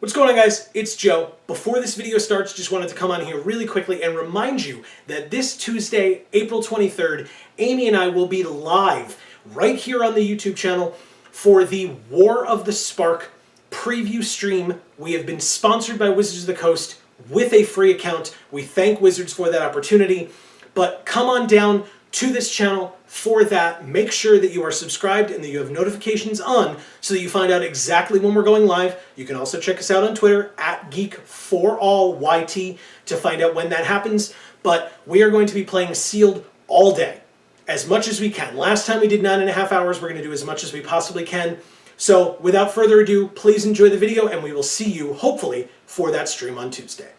What's going on, guys? It's Joe. Before this video starts, just wanted to come on here really quickly and remind you that this Tuesday, April 23rd, Amy and I will be live right here on the YouTube channel for the War of the Spark preview stream. We have been sponsored by Wizards of the Coast with a free account. We thank Wizards for that opportunity, but come on down to this channel for that. Make sure that you are subscribed and that you have notifications on so that you find out exactly when we're going live. You can also check us out on Twitter at Geek4AllYT to find out when that happens. But we are going to be playing Sealed all day, as much as we can. Last time we did 9.5 hours. We're going to do as much as we possibly can. So without further ado, please enjoy the video and we will see you, hopefully, for that stream on Tuesday.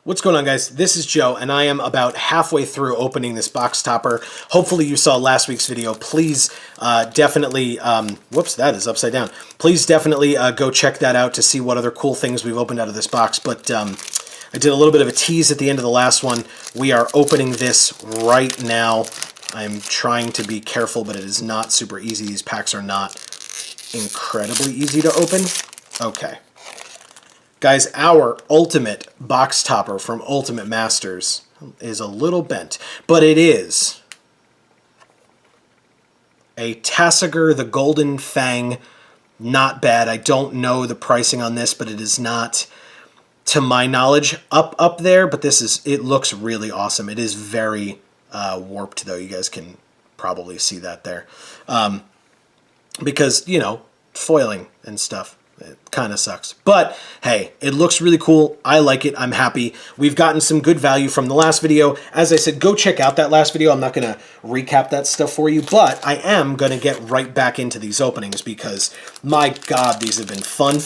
What's going on, guys? This is Joe, and I am about halfway through opening this box topper. Hopefully you saw last week's video. Please definitely, whoops, that is upside down. Please definitely go check that out to see what other cool things we've opened out of this box. But I did a little bit of a tease at the end of the last one. We are opening this right now. I'm trying to be careful, but it is not super easy. These packs are not incredibly easy to open. Okay. Guys, our ultimate box topper from Ultimate Masters is a little bent, but it is a Tasigur the Golden Fang. Not bad. I don't know the pricing on this, but it is not, to my knowledge, up there, but it looks really awesome. It is very warped, though. You guys can probably see that there. Because, you know, foiling and stuff. It kind of sucks. But, hey, it looks really cool. I like it. I'm happy. We've gotten some good value from the last video. As I said, go check out that last video. I'm not going to recap that stuff for you, but I am going to get right back into these openings because, my God, these have been fun.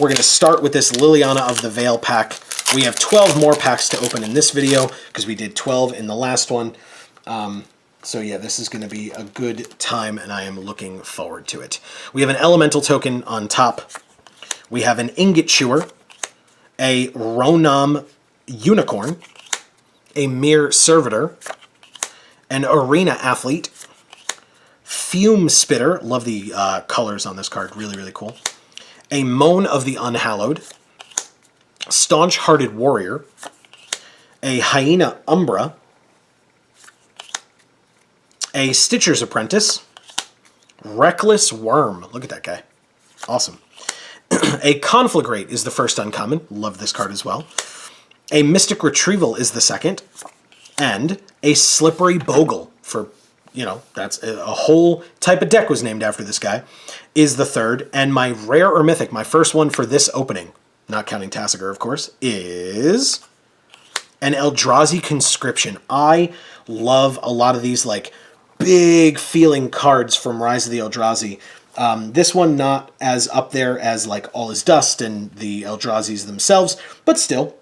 We're going to start with this Liliana of the Veil pack. We have 12 more packs to open in this video because we did 12 in the last one. So yeah, this is going to be a good time, and I am looking forward to it. We have an Elemental token on top. We have an Ingot Chewer, a Ronom Unicorn, a Mere Servitor, an Arena Athlete, Fume Spitter, love the colors on this card, really, really cool, a Moan of the Unhallowed, Staunch-Hearted Warrior, a Hyena Umbra, a Stitcher's Apprentice, Reckless Worm. Look at that guy. Awesome. A Conflagrate is the first uncommon. Love this card as well. A Mystic Retrieval is the second. And a Slippery Bogle for, you know, that's a whole type of deck was named after this guy, is the third. And my rare or mythic, my first one for this opening, not counting Tasigur, of course, is an Eldrazi Conscription. I love a lot of these, like, big feeling cards from Rise of the Eldrazi. This one not as up there as like All Is Dust and the Eldrazi's themselves, but still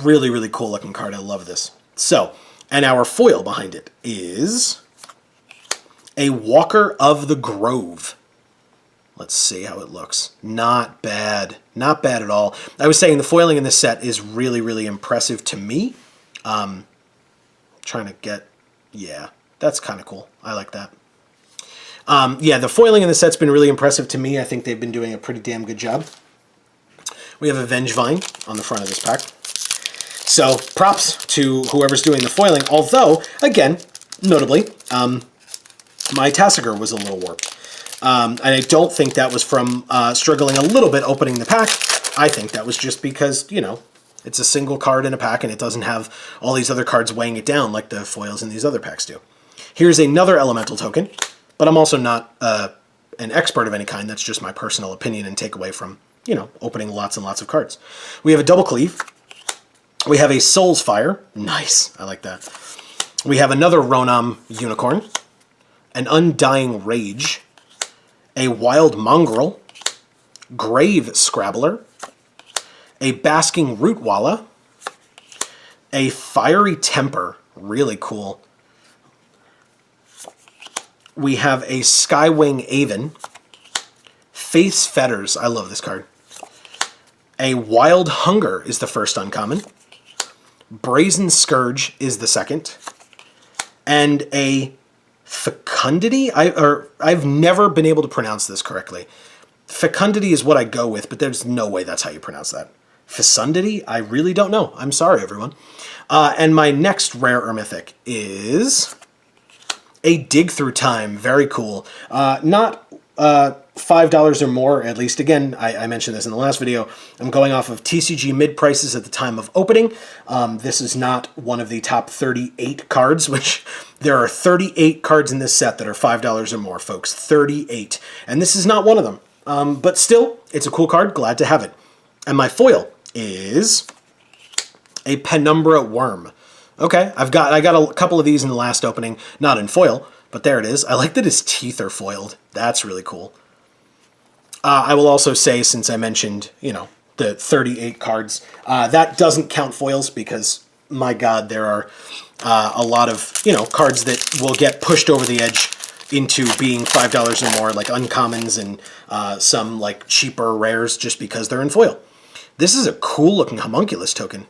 really, really cool looking card. I love this. So, and our foil behind it is a Walker of the Grove. Let's see how it looks. Not bad. Not bad at all. I was saying the foiling in this set is really, really impressive to me. Trying to get, yeah. That's kind of cool. I like that. Yeah, the foiling in the set's been really impressive to me. I think they've been doing a pretty damn good job. We have a Vengevine on the front of this pack. So, props to whoever's doing the foiling. Although, again, notably, my Tasigur was a little warped. And I don't think that was from struggling a little bit opening the pack. I think that was just because, you know, it's a single card in a pack and it doesn't have all these other cards weighing it down like the foils in these other packs do. Here's another Elemental token, but I'm also not an expert of any kind. That's just my personal opinion and takeaway from, you know, opening lots and lots of cards. We have a Double Cleave. We have a Soul's Fire. Nice. I like that. We have another Ronom Unicorn, an Undying Rage, a Wild Mongrel, Grave Scrabbler, a Basking Rootwalla, a Fiery Temper. Really cool. We have a Skywing Aven, Faith's Fetters, I love this card. A Wild Hunger is the first uncommon. Brazen Scourge is the second. And a Fecundity? I've never been able to pronounce this correctly. Fecundity is what I go with, but there's no way that's how you pronounce that. Fecundity? I really don't know. I'm sorry, everyone. And my next rare or mythic is a Dig Through Time. Very cool. Not $5 or more, at least. Again, I mentioned this in the last video. I'm going off of TCG mid prices at the time of opening. This is not one of the top 38 cards, which there are 38 cards in this set that are $5 or more, folks. 38. And this is not one of them. But still, it's a cool card. Glad to have it. And my foil is a Penumbra Worm. Okay, I got a couple of these in the last opening, not in foil, but there it is. I like that his teeth are foiled. That's really cool. I will also say, since I mentioned, the 38 cards, that doesn't count foils because, my God, there are a lot of, cards that will get pushed over the edge into being $5 or more, like uncommons and some like cheaper rares just because they're in foil. This is a cool looking homunculus token.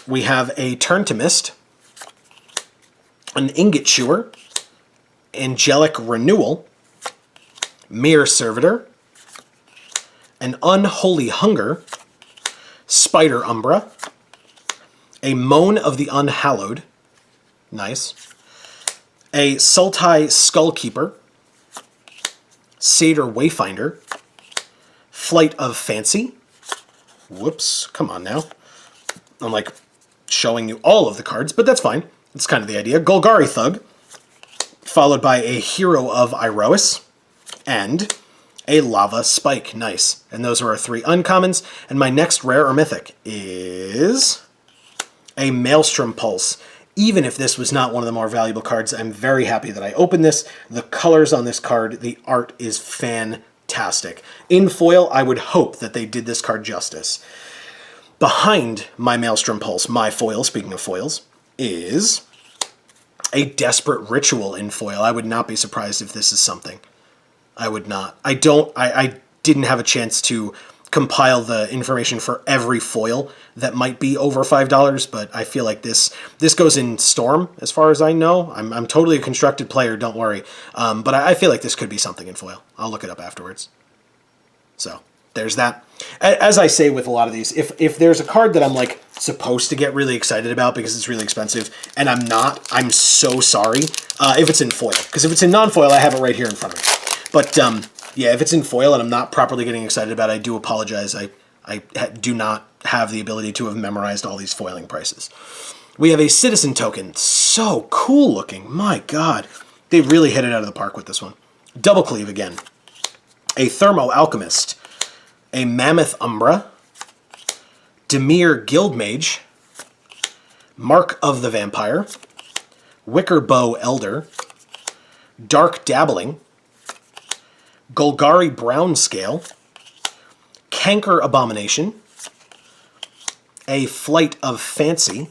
We have a Turn to Mist, an Ingot Chewer, Angelic Renewal, Mirror Servitor, an Unholy Hunger, Spider Umbra, a Moan of the Unhallowed, nice, a Sultai Skullkeeper, Satyr Wayfinder, Flight of Fancy, whoops, come on now, I'm like showing you all of the cards, but that's fine. It's kind of the idea. Golgari Thug, followed by a Hero of Iroas, and a Lava Spike. Nice. And those are our 3 uncommons. And my next rare or mythic is a Maelstrom Pulse. Even if this was not one of the more valuable cards, I'm very happy that I opened this. The colors on this card, the art is fantastic. In foil, I would hope that they did this card justice. Behind my Maelstrom Pulse, my foil, speaking of foils, is a Desperate Ritual in foil. I would not be surprised if this is something. I would not. I didn't have a chance to compile the information for every foil that might be over $5, but I feel like this goes in Storm, as far as I know. I'm totally a constructed player, don't worry. But I feel like this could be something in foil. I'll look it up afterwards. So there's that. As I say with a lot of these, if there's a card that I'm like supposed to get really excited about because it's really expensive, and I'm not, I'm so sorry if it's in foil. Because if it's in non-foil, I have it right here in front of me. But yeah, if it's in foil and I'm not properly getting excited about it, I do apologize. I do not have the ability to have memorized all these foiling prices. We have a Citizen token. So cool looking. My God. They really hit it out of the park with this one. Double Cleave again. A Thermo Alchemist. A Mammoth Umbra. Dimir Guildmage. Mark of the Vampire. Wicker Bow Elder. Dark Dabbling. Golgari Brown Scale. Canker Abomination. A Flight of Fancy.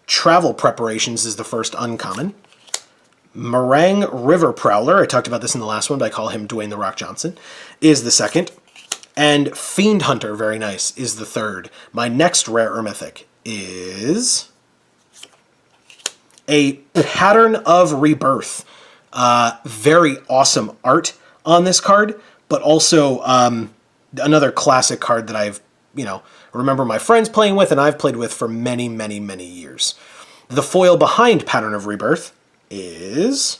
Travel Preparations is the first uncommon. Meringue River Prowler, I talked about this in the last one, but I call him Dwayne The Rock Johnson, is the second. And Fiend Hunter, very nice, is the third. My next rare or mythic is a Pattern of Rebirth. Very awesome art on this card, but also another classic card that I've, remember my friends playing with and I've played with for many, many, many years. The foil behind Pattern of Rebirth is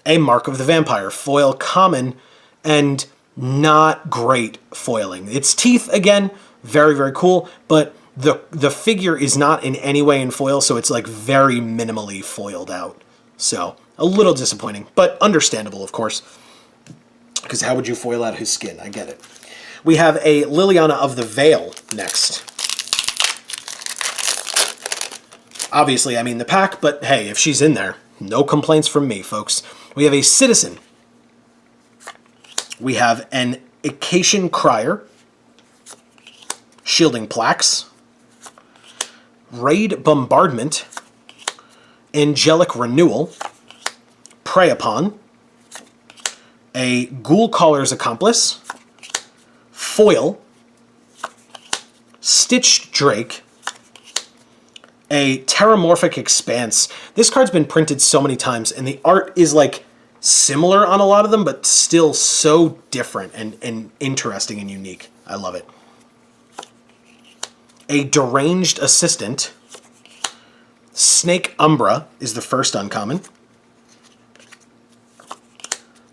a Mark of the Vampire. Foil common and not great foiling. Its teeth, again, very, very cool, but the figure is not in any way in foil, so it's like very minimally foiled out. So a little disappointing, but understandable, of course, because how would you foil out his skin? I get it. We have a Liliana of the Veil next. Obviously, I mean the pack, but hey, if she's in there, no complaints from me, folks. We have a Citizen. We have an Acacian Crier. Shielding Plaques. Raid Bombardment. Angelic Renewal. Prey Upon. A Ghoul Caller's Accomplice. Foil. Stitched Drake. A Terramorphic Expanse. This card's been printed so many times, and the art is like similar on a lot of them, but still so different and interesting and unique. I love it. A Deranged Assistant. Snake Umbra is the first uncommon.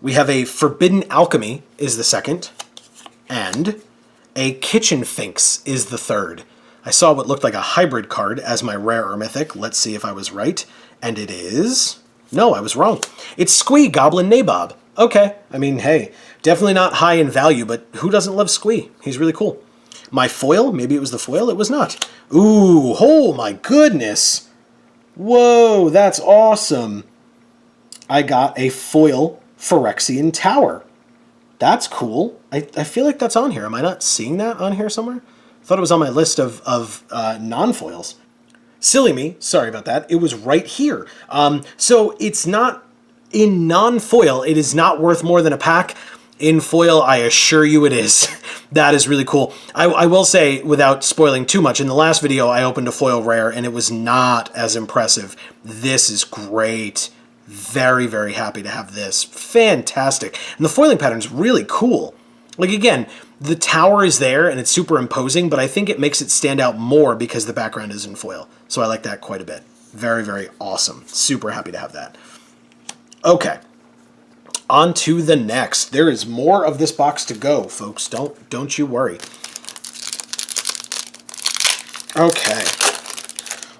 We have a Forbidden Alchemy is the second. And a Kitchen Finks is the third. I saw what looked like a hybrid card as my rare or mythic. Let's see if I was right. And it is... No, I was wrong. It's Squee Goblin Nabob. Okay, I mean, hey, definitely not high in value, but who doesn't love Squee? He's really cool. My foil, maybe it was the foil, it was not. Ooh, oh my goodness. Whoa, that's awesome. I got a foil Phyrexian Tower. That's cool. I feel like that's on here. Am I not seeing that on here somewhere? I thought it was on my list of non-foils. Silly me, sorry about that. It was right here. So it's not in non-foil. It is not worth more than a pack. In foil, I assure you it is. That is really cool. I will say, without spoiling too much, in the last video I opened a foil rare and it was not as impressive. This is great. Very, very happy to have this. Fantastic. And the foiling pattern's really cool. Like, again, the tower is there and it's super imposing, but I think it makes it stand out more because the background is in foil. So I like that quite a bit. Very, very awesome. Super happy to have that. Okay. On to the next. There is more of this box to go, folks. Don't you worry. Okay.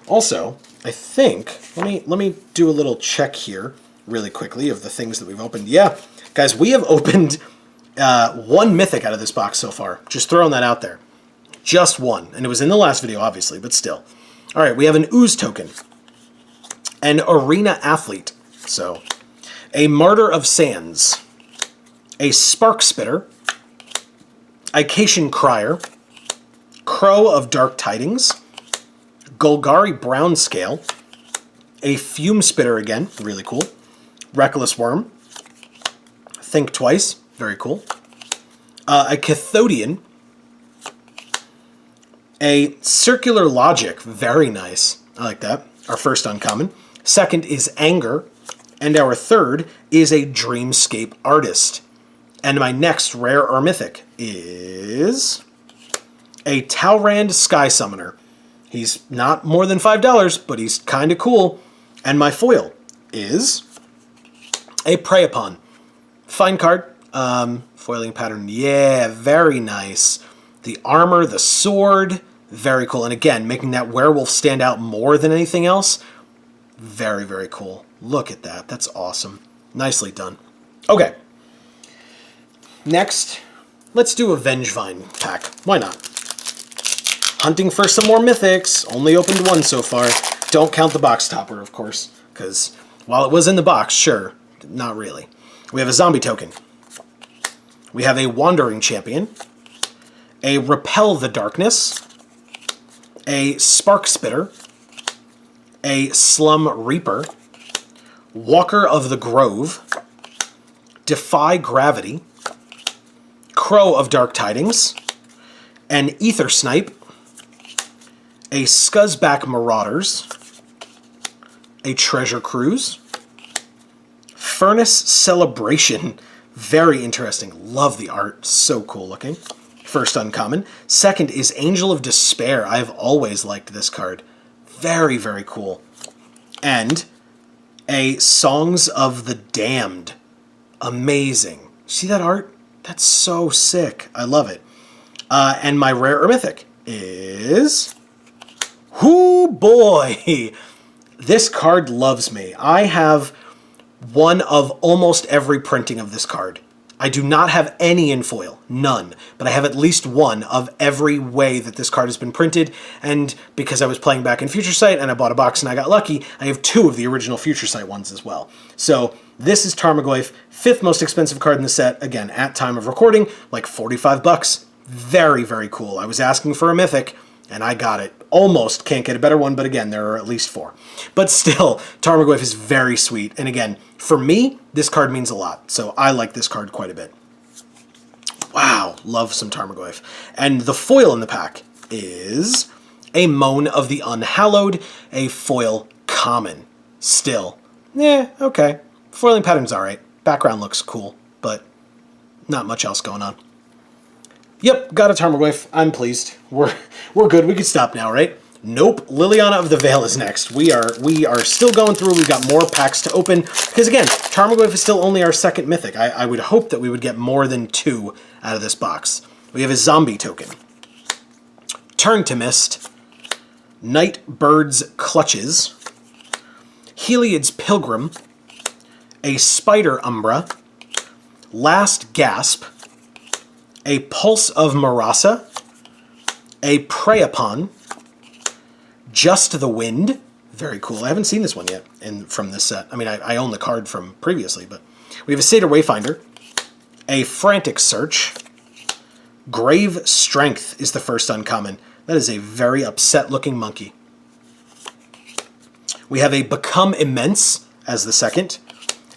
Also, I think, let me do a little check here really quickly of the things that we've opened. Yeah, guys, we have opened one mythic out of this box so far. Just throwing that out there. Just one. And it was in the last video, obviously, but still. All right, we have an Ooze token. An Arena Athlete. So, a Martyr of Sands. A Spark Spitter. Ication Crier. Crow of Dark Tidings. Golgari Brown Scale. A Fume Spitter again, really cool. Reckless Worm. Think Twice, very cool. A Cathodian. A Circular Logic, very nice. I like that. Our first uncommon. Second is Anger. And our third is a Dreamscape Artist. And my next rare or mythic is a Talrand Sky Summoner. He's not more than $5, but he's kind of cool. And my foil is a Prey Upon. Fine card. Foiling pattern, yeah, very nice. The armor, the sword, very cool. And again, making that werewolf stand out more than anything else. Very, very cool. Look at that. That's awesome. Nicely done. Okay. Next, let's do a Vengevine pack. Why not? Hunting for some more mythics. Only opened one so far. Don't count the box topper, of course, because while it was in the box, sure, not really. We have a zombie token. We have a Wandering Champion. A Repel the Darkness. A Spark Spitter. A Slum Reaper. Walker of the Grove. Defy Gravity. Crow of Dark Tidings. An Ether Snipe. A Scuzzback Marauders. A Treasure Cruise. Furnace Celebration. Very interesting. Love the art. So cool looking. First uncommon. Second is Angel of Despair. I've always liked this card. Very, very cool. And a Songs of the Damned. Amazing. See that art? That's so sick. I love it. And my rare or mythic is... Hoo boy! This card loves me. I have one of almost every printing of this card. I do not have any in foil. None. But I have at least one of every way that this card has been printed. And because I was playing back in Future Sight and I bought a box and I got lucky, I have two of the original Future Sight ones as well. So this is Tarmogoyf, fifth most expensive card in the set. Again, at time of recording, like 45 bucks. Very, very cool. I was asking for a mythic and I got it. Almost can't get a better one, but again, there are at least four. But still, Tarmogoyf is very sweet. And again, for me, this card means a lot. So I like this card quite a bit. Wow, love some Tarmogoyf. And the foil in the pack is a Moan of the Unhallowed, a foil common. Still, yeah, okay. Foiling pattern's all right. Background looks cool, but not much else going on. Yep, got a Tarmogoyf. I'm pleased. We're good. We can stop now, right? Nope. Liliana of the Veil is next. We are still going through. We've got more packs to open. Because again, Tarmogoyf is still only our second mythic. I would hope that we would get more than 2 out of this box. We have a zombie token. Turn to Mist. Nightbird's Clutches. Heliod's Pilgrim. A Spider Umbra. Last Gasp. A Pulse of Marasa. A Prey Upon. Just the Wind. Very cool. I haven't seen this one yet from this set. I mean, I own the card from previously, but we have a Satyr Wayfinder. A Frantic Search. Grave Strength is the first uncommon. That is a very upset-looking monkey. We have a Become Immense as the second,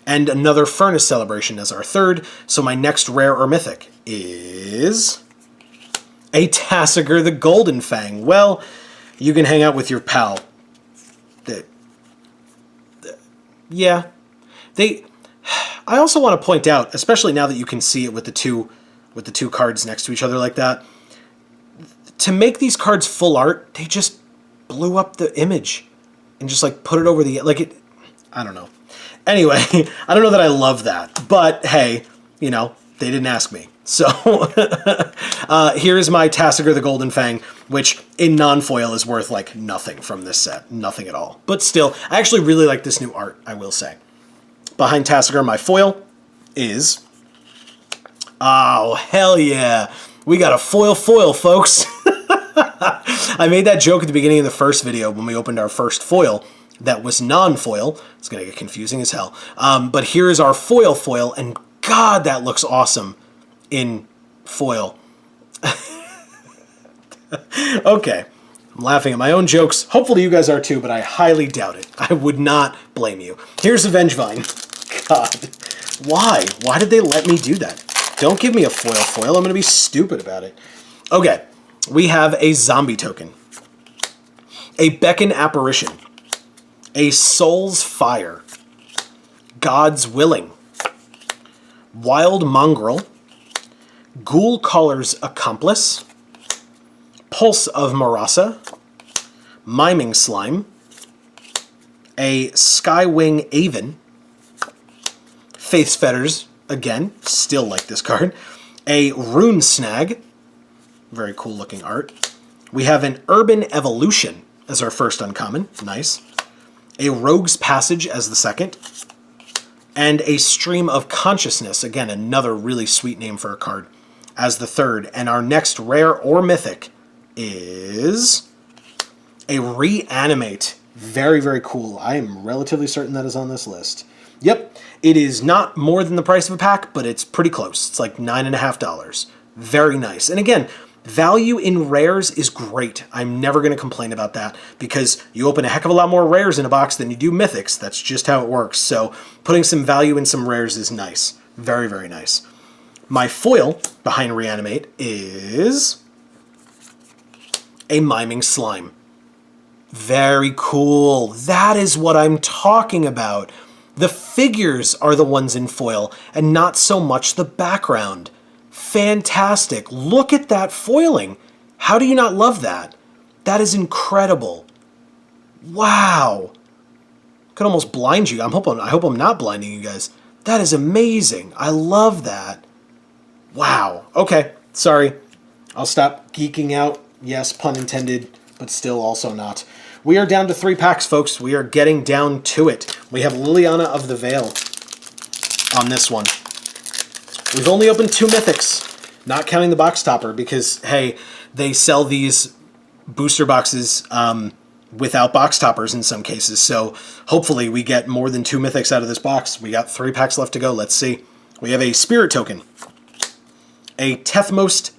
and another Furnace Celebration as our third. So my next rare or mythic is a Tasigur the Golden Fang. Well, you can hang out with your pal. Yeah. I also want to point out, especially now that you can see it with the two cards next to each other like that, to make these cards full art, they just blew up the image and just like put it over the, like it, I don't know. Anyway, I don't know that I love that, but hey, you know, they didn't ask me. So here's my Tasigur the Golden Fang, which in non-foil is worth like nothing from this set. Nothing at all. But still, I actually really like this new art, I will say. Behind Tasigur, my foil is... Oh, hell yeah. We got a foil, folks. I made that joke at the beginning of the first video when we opened our first foil that was non-foil. It's going to get confusing as hell. But here is our foil, and God, that looks awesome in foil. Okay, I'm laughing at my own jokes. Hopefully you guys are too, but I highly doubt it. I would not blame you. Here's a Vengevine. God, why? Why did they let me do that? Don't give me a foil. I'm going to be stupid about it. Okay, we have a zombie token. A Beckon Apparition. A Soul's Fire. God's Willing. Wild Mongrel. Ghoul Caller's Accomplice. Pulse of Marasa. Miming Slime. A Skywing Aven. Faith's Fetters, again, still like this card. A Rune Snag. Very cool looking art. We have an Urban Evolution as our first uncommon. Nice. A Rogue's Passage as the second. And a Stream of Consciousness, again, another really sweet name for a card, as the third. And our next rare or mythic is a Reanimate. Very, very cool. I am relatively certain that is on this list. Yep, it is not more than the price of a pack, but it's pretty close. It's like $9.50. Very nice. And again, value in rares is great. I'm never going to complain about that because you open a heck of a lot more rares in a box than you do mythics. That's just how it works. So putting some value in some rares is nice. Very, very nice. My foil behind Reanimate is a Miming Slime. Very cool. That is what I'm talking about. The figures are the ones in foil and not so much the background. Fantastic. Look at that foiling. How do you not love that? That is incredible. Wow. Could almost blind you. I hope I'm not blinding you guys. That is amazing. I love that. Wow. Okay. Sorry. I'll stop geeking out. Yes, pun intended, but still also not. We are down to 3 packs, folks. We are getting down to it. We have Liliana of the Veil on this one. We've only opened 2 mythics, not counting the box topper, because, hey, they sell these booster boxes without box toppers in some cases. So hopefully we get more than 2 mythics out of this box. We got 3 packs left to go. Let's see. We have a Spirit Token. A Tethmos.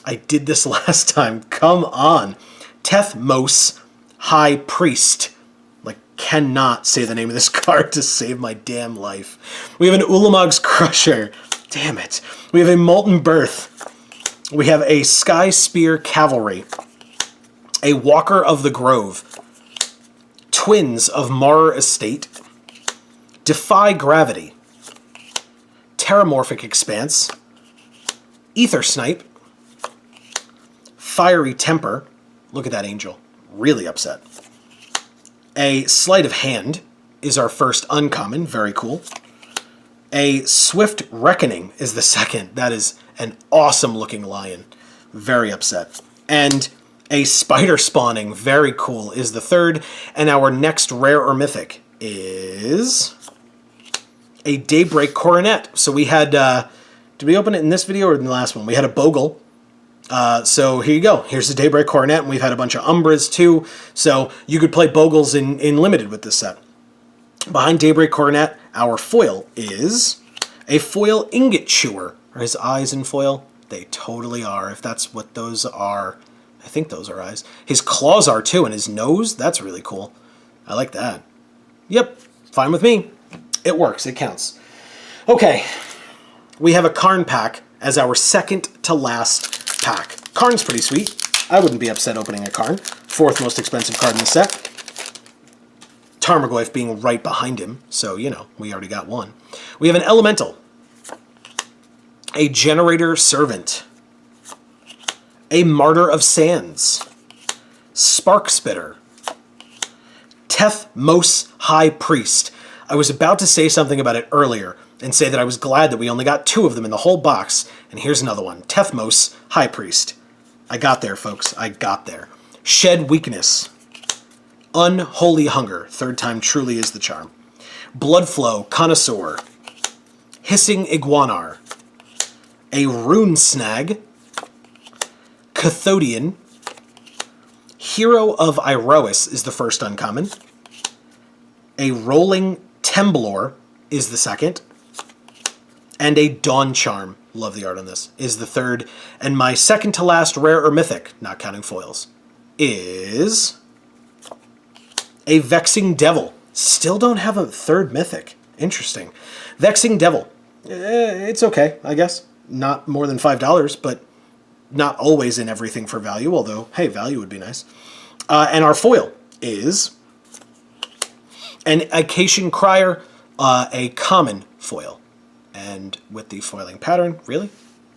I did this last time. Come on. Tethmos High Priest. Like, cannot say the name of this card to save my damn life. We have an Ulamog's Crusher. Damn it. We have a Molten Birth. We have a Sky Spear Cavalry. A Walker of the Grove. Twins of Marr Estate. Defy Gravity. Terramorphic Expanse, Ether Snipe, Fiery Temper. Look at that angel. Really upset. A Sleight of Hand is our first uncommon. Very cool. A Swift Reckoning is the second. That is an awesome looking lion. Very upset. And a Spider Spawning, very cool, is the third. And our next rare or mythic is a Daybreak Coronet. So we had, did we open it in this video or in the last one? We had a Bogle. So here you go. Here's the Daybreak Coronet, and we've had a bunch of Umbras too. So you could play Bogles in Limited with this set. Behind Daybreak Coronet, our foil is a foil Ingot Chewer. Are his eyes in foil? They totally are, if that's what those are. I think those are eyes. His claws are too, and his nose, that's really cool. I like that. Yep, fine with me. It works, it counts. Okay, we have a Karn pack as our second to last pack. Karn's pretty sweet. I wouldn't be upset opening a Karn. Fourth most expensive card in the set. Tarmogoyf being right behind him, so, you know, we already got one. We have an Elemental, a Generator Servant, a Martyr of Sands, Spark Spitter, Tethmos High Priest. I was about to say something about it earlier and say that I was glad that we only got 2 of them in the whole box, and here's another one, Tethmos High Priest. I got there, folks, I got there. Shed Weakness, Unholy Hunger, third time truly is the charm. Bloodflow Connoisseur, Hissing Iguanar, a Rune Snag, Cathodian, Hero of Iroas is the first uncommon, a Rolling Temblor is the second, and a Dawn Charm, love the art on this, is the third, and my second to last rare or mythic, not counting foils, is a Vexing Devil. Still don't have a third mythic. Interesting. Vexing Devil. It's okay, I guess. Not more than $5, but not always in everything for value, although, hey, value would be nice. And our foil is an Acacian Crier, a common foil. And with the foiling pattern, really?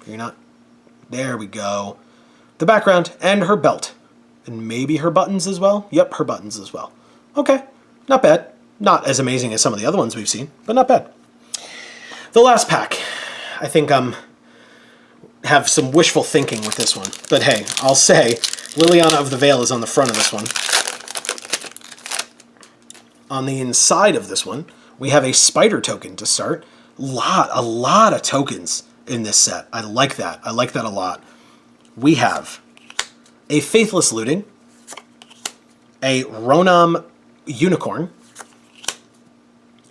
You're not? There we go. The background and her belt. And maybe her buttons as well? Yep, her buttons as well. Okay, not bad. Not as amazing as some of the other ones we've seen, but not bad. The last pack. I think have some wishful thinking with this one. But hey, I'll say Liliana of the Veil is on the front of this one. On the inside of this one, we have a Spider token to start. A lot of tokens in this set. I like that. I like that a lot. We have a Faithless Looting, a Ronam Unicorn,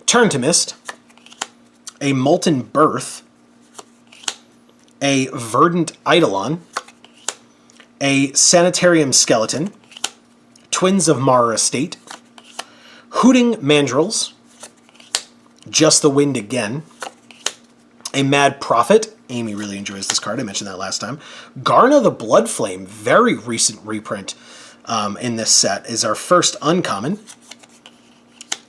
Turn to Mist, a Molten Birth, a Verdant Eidolon, a Sanitarium Skeleton, Twins of Mara Estate, Hooting Mandrills, Just the Wind again, a Mad Prophet. Amy really enjoys this card. I mentioned that last time. Garna the Bloodflame, very recent reprint in this set, is our first uncommon.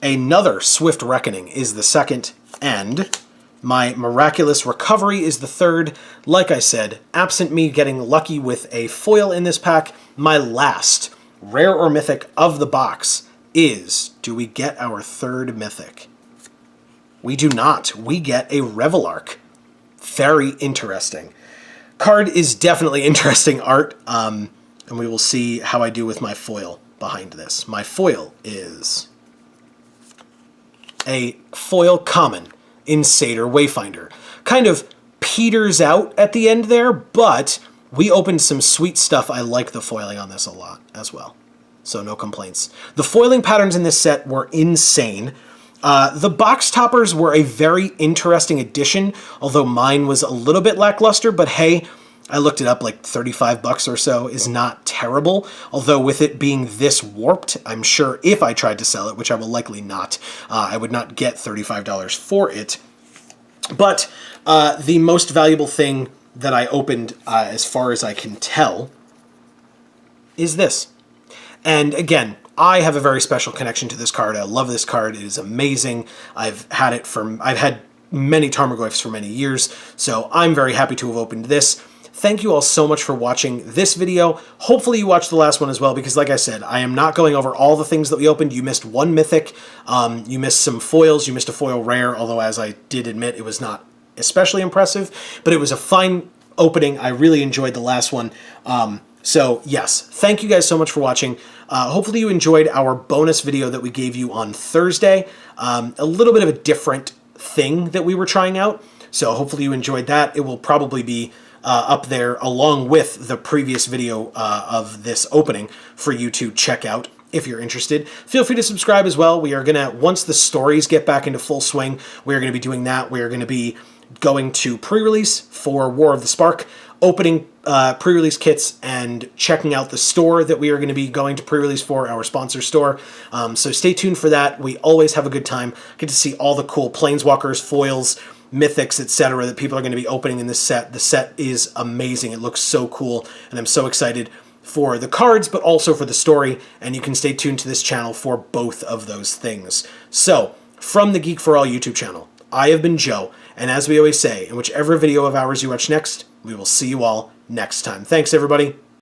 Another Swift Reckoning is the second, and my Miraculous Recovery is the third. Like I said, absent me getting lucky with a foil in this pack, my last rare or mythic of the box is, do we get our third mythic? We do not. We get a Revelark. Very interesting. Card is definitely interesting art, and we will see how I do with my foil behind this. My foil is a foil common in Satyr Wayfinder. Kind of peters out at the end there, but we opened some sweet stuff. I like the foiling on this a lot as well, so no complaints. The foiling patterns in this set were insane. The box toppers were a very interesting addition, although mine was a little bit lackluster, but hey, I looked it up, like $35 or so is not terrible, although with it being this warped, I'm sure if I tried to sell it, which I will likely not, I would not get $35 for it. But the most valuable thing that I opened, as far as I can tell, is this. And again, I have a very special connection to this card. I love this card. It is amazing. I've had many Tarmogoyfs for many years, so I'm very happy to have opened this. Thank you all so much for watching this video. Hopefully you watched the last one as well, because like I said, I am not going over all the things that we opened. You missed one mythic, you missed some foils, you missed a foil rare, although as I did admit, it was not especially impressive, but it was a fine opening. I really enjoyed the last one. So yes, thank you guys so much for watching. Hopefully you enjoyed our bonus video that we gave you on Thursday. A little bit of a different thing that we were trying out. So hopefully you enjoyed that. It will probably be up there along with the previous video of this opening for you to check out if you're interested. Feel free to subscribe as well. We are going to, once the stories get back into full swing, we are going to be doing that. We are going to be going to pre-release for War of the Spark, opening pre-release kits and checking out the store that we are going to be going to pre-release for, our sponsor store. So stay tuned for that. We always have a good time. Get to see all the cool Planeswalkers, foils, mythics, etc. that people are going to be opening in this set. The set is amazing. It looks so cool, and I'm so excited for the cards, but also for the story, and you can stay tuned to this channel for both of those things. So, from the Geek for All YouTube channel, I have been Joe, and as we always say, in whichever video of ours you watch next, we will see you all next time. Thanks, everybody.